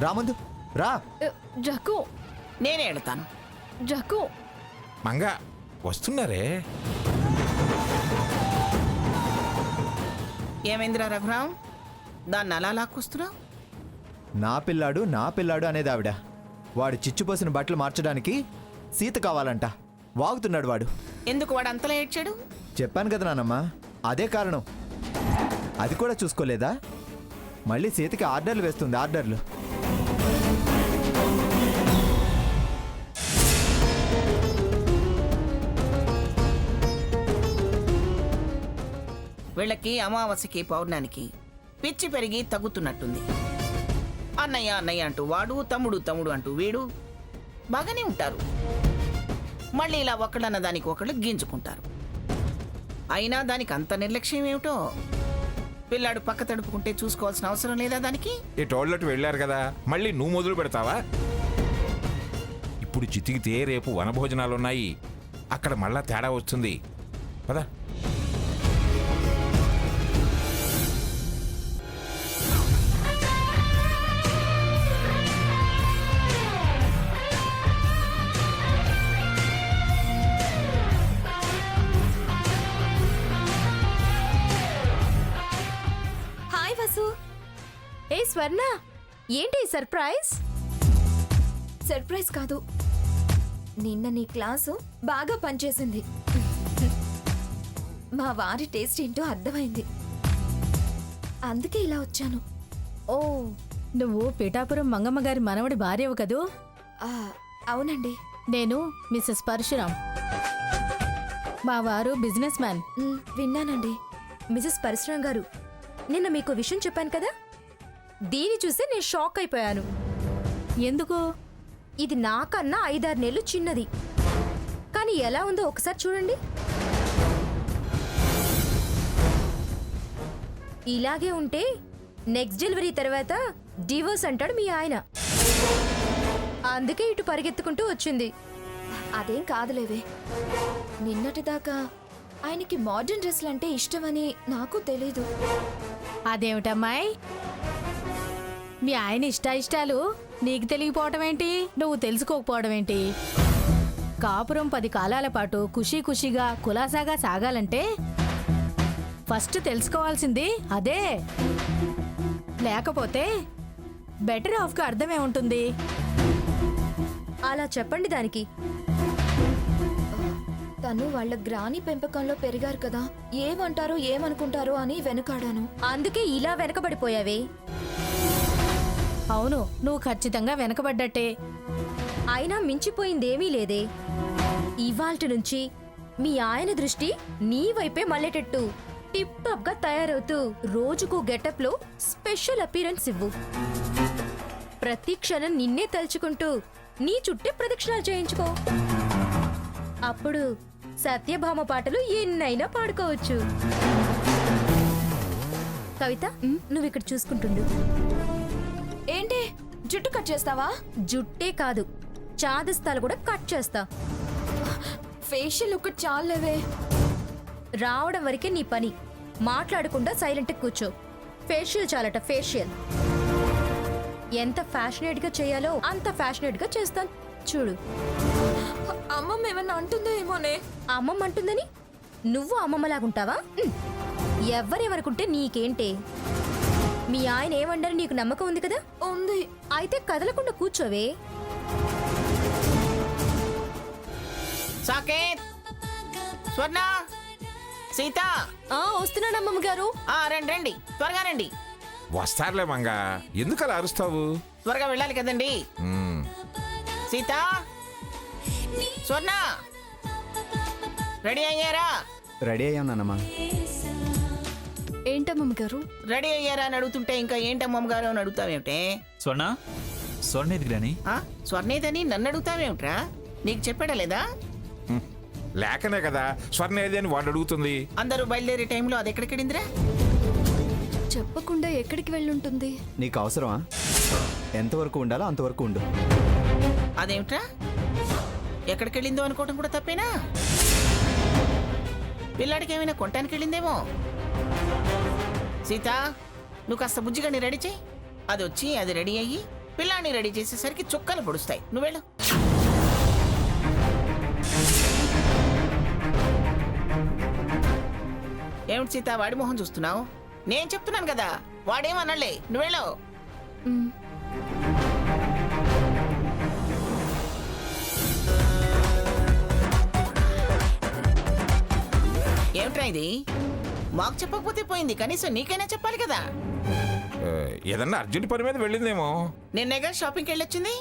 రా ముందు రా. జక్కు నేనే వెళ్తాను. జక్కు మంగ వస్తున్నారే. ఏమైందిరా రఘురాం, దాన్ని అలా లాక్కొస్తున్నావు? నా పిల్లాడు అనేది ఆవిడ. వాడు చిచ్చుపోసిన బట్టలు మార్చడానికి సీత కావాలంట. వాగుతున్నాడు వాడు. ఎందుకు వాడు అంతలా ఏడ్చాడు? చెప్పాను కదా నానమ్మ, అదే కారణం. అది కూడా చూసుకోలేదా? మళ్ళీ సీతకి ఆర్డర్లు వేస్తుంది, ఆర్డర్లు. వీళ్ళకి అమావాస్యకి పౌర్ణానికి పిచ్చి పెరిగి తగ్గుతున్నట్టుంది. అన్నయ్య అన్నయ్య అంటూ వాడు, తమ్ముడు తమ్ముడు అంటూ వీడు బాగానే ఉంటారు. మళ్ళీ ఇలా ఒకళ్ళన్న దానికి ఒకళ్ళు గింజుకుంటారు. అయినా దానికి అంత నిర్లక్ష్యం ఏమిటో. పిల్లాడు పక్క తడుపుకుంటే చూసుకోవాల్సిన అవసరం లేదా దానికి? ఈ టోళ్ళట్టు వెళ్ళారు కదా, మళ్ళీ నువ్వు మొదలు పెడతావా? ఇప్పుడు చితికితే రేపు వనభోజనాలున్నాయి, అక్కడ మళ్ళా తేడా వస్తుంది. పదా. ఏ స్వర్ణ, ఏంటి సర్ప్రైజ్? సర్ప్రైజ్ కాదు, నిన్న నీ క్లాసు బాగా పనిచేసింది. మా వారి టేస్ట్ ఏంటో అర్థమైంది, అందుకే ఇలా వచ్చాను. ఓ, నువ్వు పిఠాపురం మంగమ్మ గారి మనవడి భార్యవు కదూ? అవునండి. నేను మిస్సెస్ పరశురాం. మా వారు బిజినెస్ మ్యాన్. విన్నానండి. మిసెస్ పరశురాం గారు, నిన్న మీకు విషయం చెప్పాను కదా, దీన్ని చూసి నేను షాక్ అయిపోయాను. ఎందుకు? ఇది నాకన్నా 5-6 నెలలు చిన్నది, కానీ ఎలా ఉందో ఒకసారి చూడండి. ఇలాగే ఉంటే నెక్స్ట్ డెలివరీ తర్వాత డివోర్స్ అంటాడు మీ ఆయన. అందుకే ఇటు పరిగెత్తుకుంటూ వచ్చింది. అదేం కాదులేవే, నిన్నటిదాకా ఆయనకి మోడర్న్ డ్రెస్లు అంటే ఇష్టమని నాకు తెలీదు. అదేమిటమ్మాయి, మీ ఆయన ఇష్టాలు నీకు తెలియపోవటం ఏంటి, నువ్వు తెలుసుకోకపోవడం ఏంటి? కాపురం 10 కాలాల పాటు ఖుషీగా కులాసాగా సాగాలంటే ఫస్ట్ తెలుసుకోవాల్సింది అదే. లేకపోతే బెటర్ ఆఫ్గా అర్థమే ఉంటుంది. అలా చెప్పండి దానికి. తను వాళ్ళ గ్రాని పెంపకంలో పెరిగారు కదా, ఏమంటారో ఏమనుకుంటారో అని వెనుకాడాను. అందుకే ఇలా వెనకబడిపోయావే. అవును, నువ్వు ఖచ్చితంగా వెనకబడ్డట్టే. అయినా మించిపోయిందేమీ లేదే. ఇవాల్టి నుంచి మీ ఆయన దృష్టి నీ వైపే మళ్ళేటట్టు టిప్ టాప్ గా తయారవుతూ రోజుకు గెటప్ లో స్పెషల్ అపీరెన్స్ ఇవ్వు. ప్రతి క్షణం నిన్నే తలుచుకుంటూ నీ చుట్టే ప్రదక్షిణాలు చేయించుకో. అప్పుడు సత్యభామ పాటలు ఎన్నైనా పాడుకోవచ్చు. కవిత, నువ్వు ఇక్కడ చూసుకుంటుండు. ఏంటి, జుట్టు కట్ చేస్తావా? జుట్టే కాదు, చాదస్తాలు కూడా కట్ చేస్తా. ఫేషియల్ ఒకటి చాలేవే. రావడం వరకే నీ పని, మాట్లాడకుండా సైలెంట్ కూర్చో. ఫేషియల్ చాలట, ఫేషియల్. ఎంత ఫ్యాషనేట్ గా చేయాలో అంత ఫ్యాషనేట్ గా చేస్తాను చూడు. అమ్మమ్మ ఏమన్నా అంటుందో ఏమోనే. అమ్మమ్మ అంటుందని నువ్వు అమ్మమ్మలాగుంటావా? ఎవరెవరుకుంటే నీకేంటే? మీ ఆయన ఏమంటారు నీకు నమ్మకం ఉంది కదా? ఉంది. అయితే కదలకుండా కూర్చోవే. సాకేత్, స్వర్ణ, సీత. వస్తున్నానమ్మమ్మ గారు. రండి రండి, త్వరగా రండి. వస్తారులే మంగ, ఎందుకు అలా అరుస్తావు? త్వరగా వెళ్ళాలి కదండి. సీత, స్వర్ణ, రెడీ అయ్యారా? రెడీ అయ్యాం నానమ్మ. ఏంటమ్మమ్మ గారు? రెడీ అయ్యారా అని అడుగుతుంటే ఇంకా ఏంటమ్మమ్మ గారు అని అడుగుతావేమిటే? స్వర్ణ ఎదిగిరాని స్వర్ణేదని నన్ను అడుగుతావేమిట్రా? నీకు చెప్పాడా లేదా? లేకనే కదా స్వర్ణ ఏది అని వాడు అడుగుతుంది. అందరూ బయలుదేరే టైంలో అది ఎక్కడికెడిందిరా? చెప్పకుండా ఎక్కడికి వెళ్ళుంటుంది? నీకు అవసరమా? ఎంతవరకు ఉండాలో అంతవరకు ఉండు. అదేమిట్రా, ఎక్కడికి వెళ్ళిందో అనుకోవటం కూడా తప్పేనా? పిల్లాడికి ఏమైనా కొనటానికి వెళ్ళిందేమో. సీత, నువ్వు కాస్త బుజ్జిగాని రెడీ చెయ్యి. అది వచ్చి అది రెడీ అయ్యి పిల్లాన్ని రెడీ చేసేసరికి చుక్కలు పొడుస్తాయి. నువ్వు వెళ్ళు. ఏమిటి సీత వాడి మొహం చూస్తున్నావు? నేను చెప్తున్నాను కదా, వాడేమనలే. నువ్వు వెళ్ళు. ఏమిట్రా ఇది? మాకు చెప్పకపోతే పోయింది, కనీసం నీకైనా చెప్పాలి కదా. ఏదన్నా అర్జెంట్ పని మీద వెళ్ళిందేమో. నిన్నేగా షాపింగ్కి వెళ్ళొచ్చింది.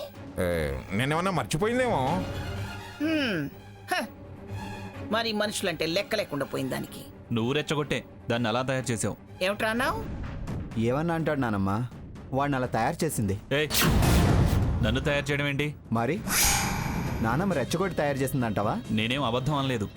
నేనేమన్నా మర్చిపోయిందేమో. హ. మరి మనుషులంటే లెక్క లేకుండా పోయింది దానికి. నువ్వు రెచ్చగొట్టే దాన్ని అలా తయారు చేసావు. ఏమిట్రా అన్నావు? ఏమన్నా అంటాడు నానమ్మ, వాడిని అలా తయారు చేసింది. ఏయ్, నన్ను తయారు చేయడం ఏంటి? మరి నానమ్మ రెచ్చగొట్టి తయారు చేసిందంటావా? నేనేం అబద్ధం అనలేదు.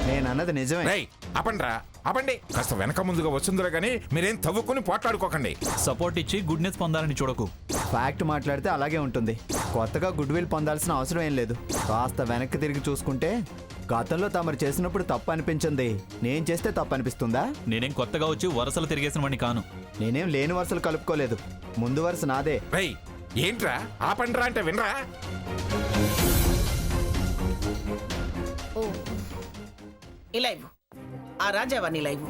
నేను అన్నది నిజమే. రేయ్ ఆపండ్రా, ఆపండి. కాస్త వెనక ముందుగా వస్తుందిరా కానీ మీరేం తవ్వుకుని పోట్లాడుకోకండి. సపోర్ట్ ఇచ్చి గుడ్నెస్ పొందాలని చూడకు. ఫ్యాక్ట్ మాట్లాడితే అలాగే ఉంటుంది. కొత్తగా గుడ్ విల్ పొందాల్సిన అవసరం ఏం లేదు. కాస్త వెనక్కి తిరిగి చూసుకుంటే గతంలో తమరు చేసినప్పుడు తప్పు అనిపించింది, నేను చేస్తే తప్పు అనిపిస్తుందా? నేనేం కొత్తగా వచ్చి వరసలు తిరిగేసిన వాడిని కాను. నేనేం లేని వరుసలు కలుపుకోలేదు, ముందు వరుస నాదే. రేయ్ ఏంట్రా ఆపండ్రా అంటే వినరా? ఇలా ఇవ్వు. ఆ రాజావాణి ఇలా ఇవ్వు.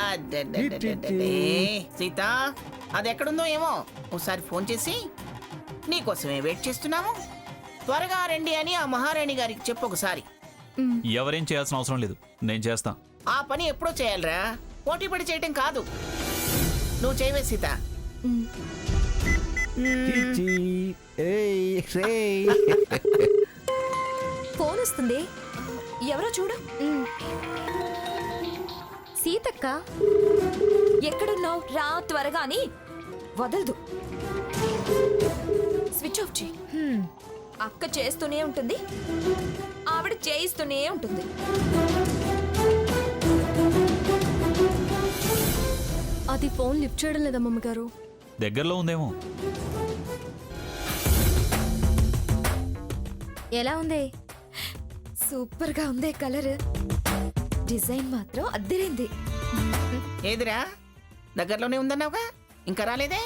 అడ్డడ్డడ్డడ్డడ్డే. సీత, అది ఎక్కడుందో ఏమో ఒకసారి ఫోన్ చేసి నీకోసమే వెయిట్ చేస్తున్నాము, త్వరగా రండి అని ఆ మహారాణి గారికి చెప్పు ఒకసారి. ఎవరేం చేయాల్సిన అవసరం లేదు, నేను చేస్తా. ఆ పని ఎప్పుడో చేయాలరా, పోటీ పడి చేయటం కాదు. నువ్వు చేయవే సీత. ఫోన్ వస్తుంది, ఎవరో చూడు. సీతక్క, ఎక్కడున్నావు? రా త్వరగా అని వదలదు. స్విచ్ ఆఫ్ చేయి. అక్క చేస్తూనే ఉంటుంది, ఆవిడ చేయిస్తూనే ఉంటుంది. అది ఫోన్ లిఫ్ట్ చేయడం లేదా మమ్మగారు? దగ్గరలో ఉందేమో. ఎలా ఉంది? సూపర్ గా ఉంది. కలర్ డిజైన్ మాత్రం అద్దరింది. ఏదిరా, దగ్గరలోనే ఉందన్నావుగా, ఇంకా రాలేదే?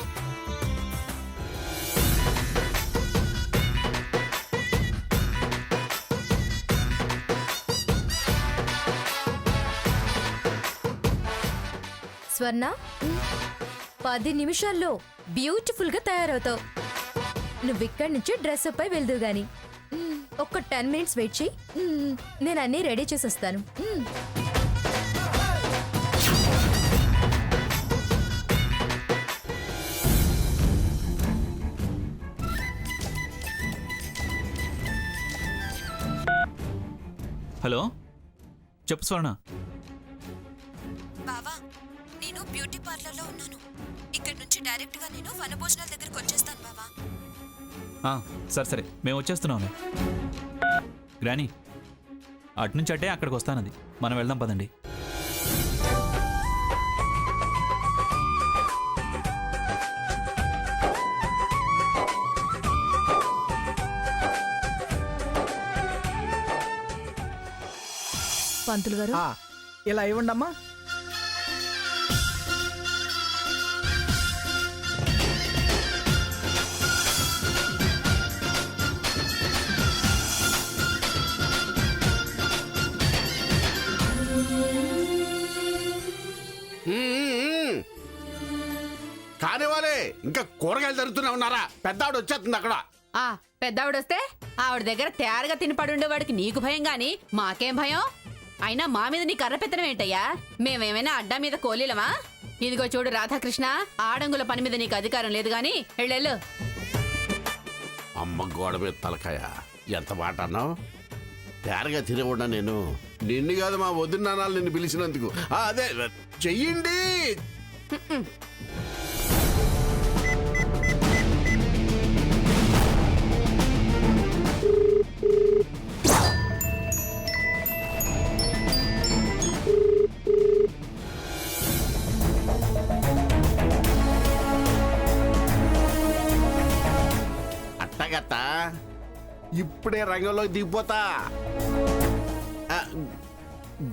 స్వర్ణ, 10 నిమిషాల్లో బ్యూటిఫుల్ గా తయారవుతావు. నువ్వు ఇక్కడి నుంచి డ్రెస్ అప్ అయి వెళ్దు గాని ఒక్క 10 మినిట్స్ వెయిట్ చేయి, నేను అన్నీ రెడీ చేసేస్తాను. హలో, చెప్పు స్వర్ణ. బావా, నేను బ్యూటీ పార్లర్ లో ఉన్నాను. ఇక్కడ నుంచి డైరెక్ట్ గా నేను వనభోజనాల దగ్గరికి వచ్చేస్తాను బావా. సరే సరే, మేము వచ్చేస్తున్నాంలే. గ్రానీ, అటునుంచి అట్టే అక్కడికి వస్తానది. మనం వెళ్దాం పదండి. పంతులు గారు, ఇలా ఇవ్వండమ్మా. కానివాలే, ఇంకా కూరగాయలు తరుగుతూనే ఉన్నారా? పెద్దావిడ వచ్చేస్తుంది అక్కడ. పెద్దావిడొస్తే ఆవిడ దగ్గర తయారుగా తినపడుండేవాడికి నీకు భయం గాని మాకేం భయం? అయినా మా మీద నీ కర్ర పెత్తనం ఏంటయ్యా? మేమేమైనా అడ్డా మీద కోలీలమా? ఇదిగో చూడు రాధాకృష్ణ, ఆడంగుల పని మీద నీకు అధికారం లేదు గాని ఎళ్ళెళ్ళు. అమ్మ గోడ మీద తలకాయ, ఎంత మాట అన్నావు? తయారుగా తినేవాడా నేను? నిన్ను కాదు, మా వదిన నాన్నలు నిన్ను పిలిచినందుకు. అదే చెయ్యండి. అట్టగత్త, ఇప్పుడే రంగంలోకి దిగిపోతా.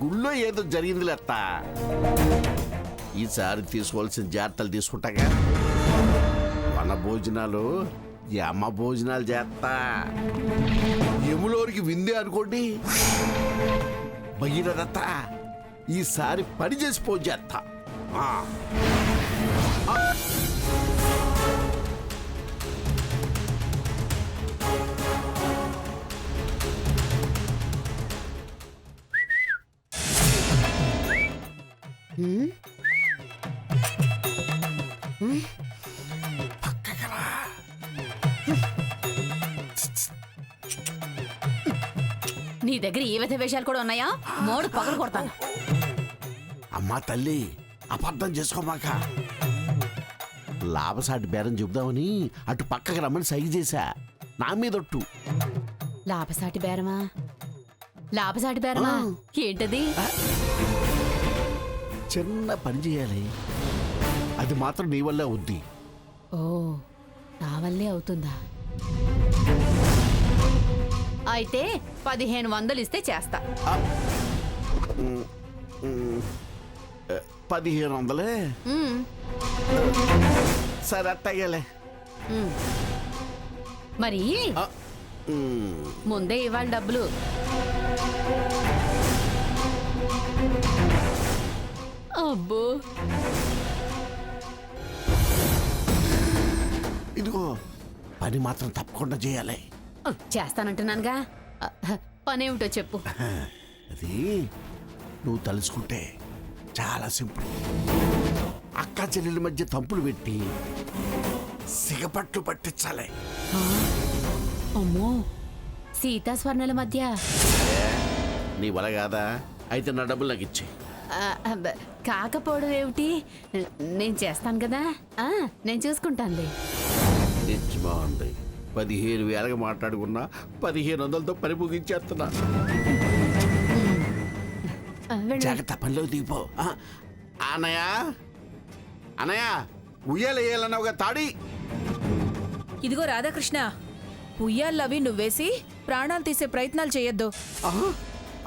గుళ్ళో ఏదో జరిగింది లేత్త. ఈసారి తీసుకోవాల్సిన జాగ్రత్తలు తీసుకుంటాగా. వన భోజనాలు యమ భోజనాలు చేస్తా. యములోనికి విందే అనుకోండి. భగీరథ ఈసారి పని చేసి పోజు చేస్తా. నీ దగ్గర ఈ విధ వేషాలు కూడా ఉన్నాయా? మోడు పగలు కొడతాను. అమ్మా తల్లి, అబద్ధం చేసుకోమాక. లాభసాటి బేరం చెబుదామని అటు పక్కకి రమ్మని సైగ చేశా. నా మీదొట్టు. లాభసాటి బేరమా? లాభసాటి బేరమా? ఏంటది? చిన్న పని చేయాలి, అది మాత్రం నీ వల్లే అవుద్ది. ఓ, నా వల్లే అవుతుందా? అయితే 1500 ఇస్తే చేస్తా. 1500? ఉమ్, సరే అట్టగలే. ఉమ్. మరి ముందే ఇవ్వాలి డబ్బులు. అబ్బో, ఇదిగో పని మాత్రం తప్పకుండా చేయాలి. చేస్తానంటున్నానుగా. పనేమిటో చెప్పు. అది నువ్వు తలుచుకుంటే చాలా సింపుల్. అక్క చెల్లెల మధ్య తంపులు పెట్టి సిగపట్లు పట్టించాలి. అమ్మో, సీతా స్వర్ణల మధ్య? నీ వల కాదా? అయితే నా డబ్బులు నాకు ఇచ్చే. కాకపోవడం ఏమిటి? నేను చేస్తాను కదా. నేను చూసుకుంటానులే. బాగుంది. 15,000గా మాట్లాడుకున్నా 1500తో పని ముగించేస్తున్నా. జాగ్రత్త, పనిలో దిగిపో. అన్నయ్య, అన్నయ్య, ఉయ్యాల వేయాలన్నావుగా తాడి. ఇదిగో రాధాకృష్ణ, ఉయ్యాలవి నువ్వేసి ప్రాణాలు తీసే ప్రయత్నాలు చేయొద్దు.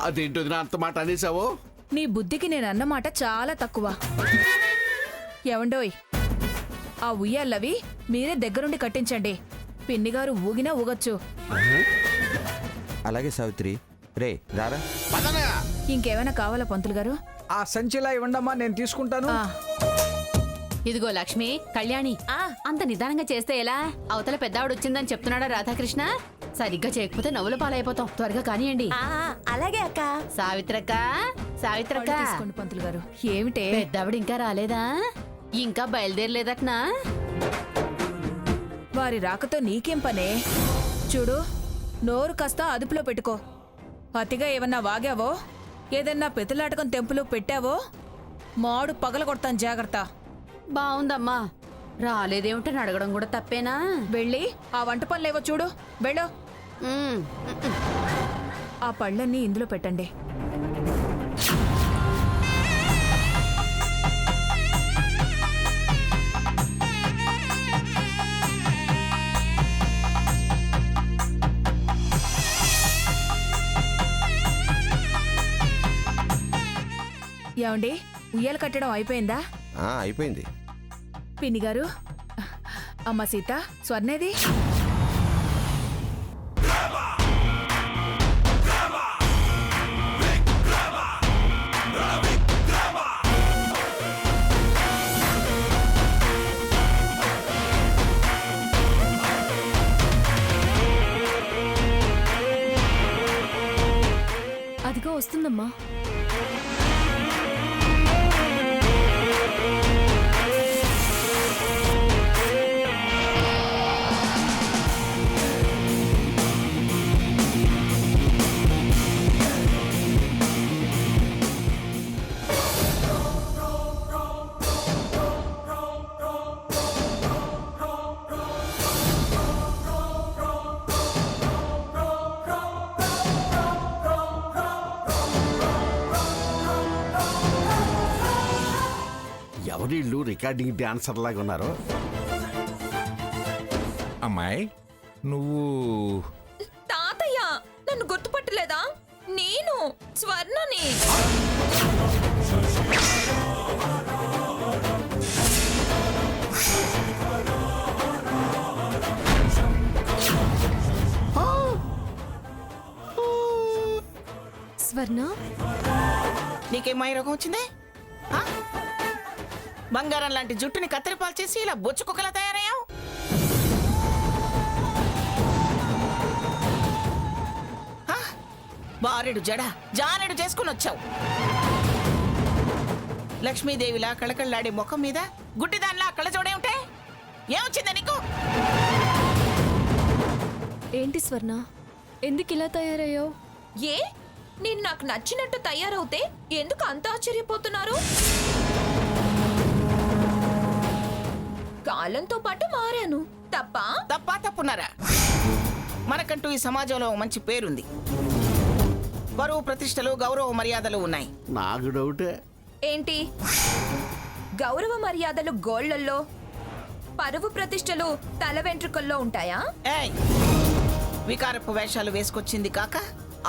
అదేంటో నా అంత మాట అనేసావో? నీ బుద్ధికి నేను అన్నమాట చాలా తక్కువ. ఎవండోయ్, ఆ ఉయ్యాలవి మీరే దగ్గరుండి కట్టించండి. పిన్నిగారు ఊగినా ఊగొచ్చు. అలాగే సావిత్రి. రే రారా. ఇంకేమైనా కావాలా పంతులు గారు? ఆ సంచిలా ఇవ్వండమ్మా, నేను తీసుకుంటాను. ఇదిగో లక్ష్మి, కళ్యాణి, అంత నిదానంగా చేస్తే ఎలా? అవతల పెద్దావిడ వచ్చిందని చెప్తున్నాడా రాధాకృష్ణ? సరిగ్గా చేయకపోతే నవ్వుల పాలైపోతాం. త్వరగా కానియండి. అలాగే అక్క. సావిత్రక్క, సావిత్రక్క, తీసుకోండి పంతులు గారు. ఏమిటే? పెద్దావిడ ఇంకా రాలేదా? ఇంకా బయలుదేరలేదట్నా? వారి రాకతో నీకేం పనే? చూడు, నోరు కాస్త అదుపులో పెట్టుకో. అతిగా ఏమన్నా వాగావో, ఏదన్నా పెతులాటకం తెంపులు పెట్టావో మాడు పగల కొడతాను, జాగ్రత్త. బావుందమ్మా. రాలేదేమిటని అడగడం కూడా తప్పేనా? వెళ్ళి ఆ వంట పనులేవో చూడు. వెళ్ళు. ఆ పళ్ళన్నీ ఇందులో పెట్టండి. ఏమండి, ఉయ్యాలు కట్టడం అయిపోయిందా? అయిపోయింది. పిన్ని గారు, అమ్మ సీత, స్వర్ణేది? అదిగో వస్తుందమ్మా. ఎవరిళ్ళు రికార్డింగ్ డాన్సర్ లాగా ఉన్నారు? అమ్మాయి, నువ్వు తాతయ్య, నన్ను గుర్తుపట్టలేదా? నేను స్వర్ణని. స్వర్ణ నీకేం మాయ రోగం వచ్చిందే ఆ? బంగారం లాంటి జుట్టుని కత్తిరిపాలు చేసి ఇలా బొచ్చు కుక్కలా తయారయ్యావు. ఆ? బారెడు జడ జానెడు చేసుకుని వచ్చావు. లక్ష్మీదేవిలా కళకళ్ళాడే ముఖం మీద గుడ్డిదానిలా కళ్ళజోడే ఉంటే ఏమొచ్చిందా నీకు? ఏంటి స్వర్ణ ఎందుకు ఇలా తయారయ్యావు? ఏ నేను నాకు నచ్చినట్టు తయారవుతే ఎందుకు అంత ఆశ్చర్యపోతున్నారు? కాలంతో పాటు మారాను. తప్పున్నారా? మనకంటూ ఈ సమాజంలో మంచి పేరుంది. పరువు ప్రతిష్టలు గౌరవ మర్యాదలు ఉన్నాయి. నాకు డౌటే. ఏంటి గౌరవ మర్యాదలు గోళ్లల్లో, పరువు ప్రతిష్టలు తల వెంట్రుకల్లో ఉంటాయా? ఏయ్, వికారపు వేషాలు వేసుకొచ్చింది కాక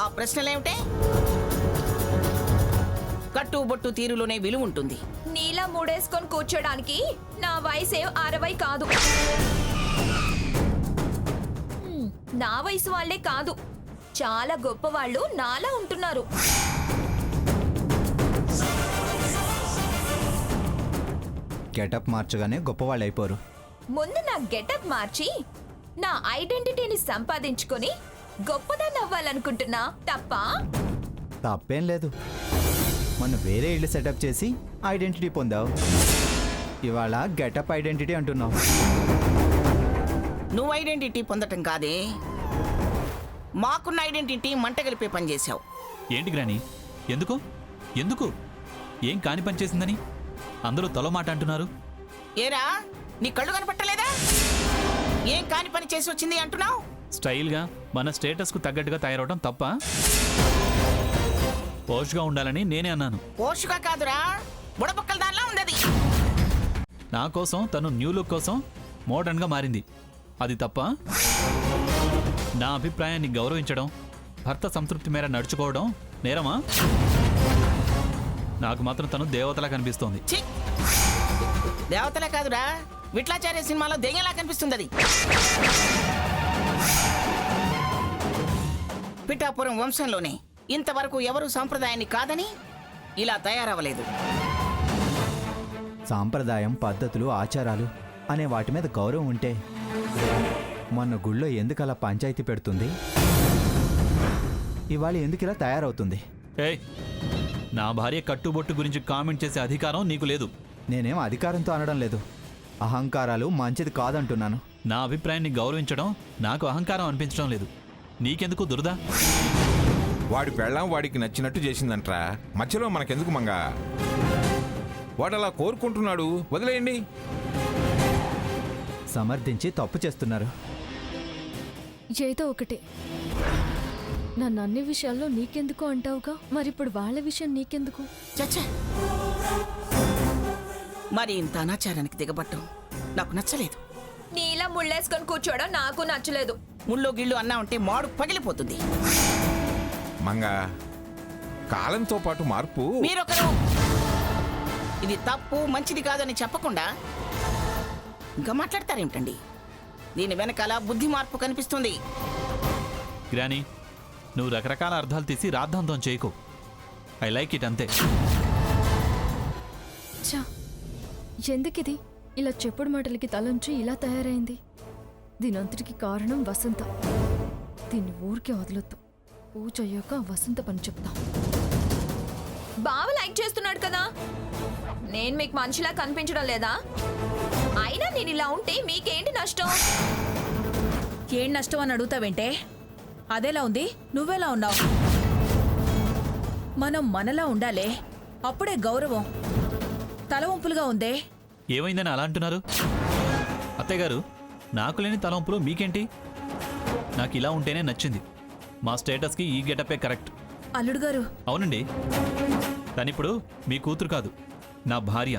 ఆ ప్రశ్నలేమిటే? కట్టు బొట్టు తీరులోనే విలువ ఉంటుంది. నీలా మూడేసుకొని కూర్చోడానికి నా వయసే 60 కాదు. నా వయసు వాళ్ళే కాదు, చాలా గొప్ప వాళ్ళు నాలా ఉంటున్నారు. గెటప్ మార్చగానే గొప్పవాళ్ళు అయిపోరు. ముందు నా గెటప్ మార్చి నా ఐడెంటిటీని సంపాదించుకొని గొప్పదాన్ని అవ్వాలనుకుంటున్నా. తప్పేం లేదు. మొన్న వేరే ఇల్లు సెటప్ చేసి ఐడెంటిటీ పొందావు. ఇవాళ గెటప్ ఐడెంటిటీ అంటున్నావు. నువ్వు ఐడెంటిటీ పొందటం కాదే, మాకున్న ఐడెంటిటీ మంట కలిపే పని చేశావు. ఏంటి గ్రాని? ఎందుకు ఎందుకు ఏం కాని పని చేసిందని అందరూ తలో మాట అంటున్నారు. ఏరా, నీ కళ్ళు కనపట్టలేదా? ఏం కాని పని చేసి వచ్చింది అంటున్నావు? స్టైల్గా మన స్టేటస్కు తగ్గట్టుగా తయారవడం తప్ప? పోష్గా ఉండాలని నేనే అన్నాను. పోషుగా కాదురా, బుడబొక్కల దానిలా ఉంది. నా కోసం తను న్యూ లుక్ కోసం మోడర్న్గా మారింది. అది తప్ప? నా అభిప్రాయాన్ని గౌరవించడం, భర్త సంతృప్తి మేర నడుచుకోవడం నేరమా? నాకు మాత్రం తను దేవతలా కనిపిస్తోంది. ఛీ! దేవతలే కాదురా, విట్లాచార్య సినిమాలో దెయ్యంలా కనిపిస్తుంది అది. పిఠాపురం వంశంలోనే ఇంతవరకు ఎవరు సాంప్రదాయాన్ని కాదని ఇలా తయారవ్వలేదు. సాంప్రదాయం, పద్ధతులు, ఆచారాలు అనే వాటి మీద గౌరవం ఉంటే మొన్న గుళ్ళో ఎందుకు అలా పంచాయతీ పెడుతుంది? ఇవాళ ఎందుకు ఇలా తయారవుతుంది? ఏయ్, నా భార్య కట్టుబొట్టు గురించి కామెంట్ చేసే అధికారం నీకు లేదు. నేనేం అధికారంతో అనడం లేదు. అహంకారాలు మంచిది కాదంటున్నాను. నా అభిప్రాయాన్ని గౌరవించడం నాకు అహంకారం అనిపించడం లేదు. నీకెందుకు దురదా? వాడి పెళ్ళాం వాడికి నచ్చినట్టు చేసిందంట్రా, మధ్యలో మనకెందుకు మంగా? వాడు అలా కోరుకుంటున్నాడు, వదిలేయండి. సమర్థించి తప్పు చేస్తున్నారు. ఏదో ఒకటి, నన్ను అన్ని విషయాల్లో నీకెందుకు అంటావుగా, మరిప్పుడు వాళ్ళ విషయం నీకెందుకు? చచ్చా, మరి ఇంత అనాచారానికి దిగబట్టం నాకు నచ్చలేదు. నీలా ముళ్ళేసుకొని కూర్చోవడం నాకు నచ్చలేదు. ముళ్ళు గిళ్ళు అన్నా ఉంటే మాడు పగిలిపోతుంది. మంగా, కాలంతో పాటు మార్పు. మీరొకరు ఇది తప్పు మంచిది కాదని చెప్పకుండా ఇంకా మాట్లాడతారేమిటండి? దీని వెనకాల బుద్ధి మార్పు కనిపిస్తుంది. గ్రాని, నువ్వు రకరకాల అర్థాలు తీసి రాద్ధాంతం చేయకు. ఐ లైక్ ఇట్, అంతే. ఛా, ఎందుకిది ఇలా చెప్పుడు మాటలకి తలంచి ఇలా తయారైంది? దీనంతటికి కారణం వసంత. దీన్ని ఊరికే వదలొద్దు. పూజ అయ్యాక వసంత పని చెప్తా. బావ లైక్ చేస్తున్నాడు కదా, నేను మీకు మనిషిలా కనిపించడం లేదా? అయినా నేను ఇలా ఉంటే మీకేంటి నష్టం? ఏం నష్టం అని అడుగుతావేంటే? అదేలా ఉంది, నువ్వెలా ఉన్నావు? మనం మనలా ఉండాలే, అప్పుడే గౌరవం. తలవంపులుగా ఉందే. ఏమైందని అలా అంటున్నారు? అత్తయ్య గారు, నాకు లేని తలంపులు మీకేంటి? నాకు ఇలా ఉంటేనే నచ్చింది. మా స్టేటస్కి ఈ గెటపే కరెక్ట్. అల్లుడు గారు. అవునండి, తనిప్పుడు మీ కూతురు కాదు, నా భార్య.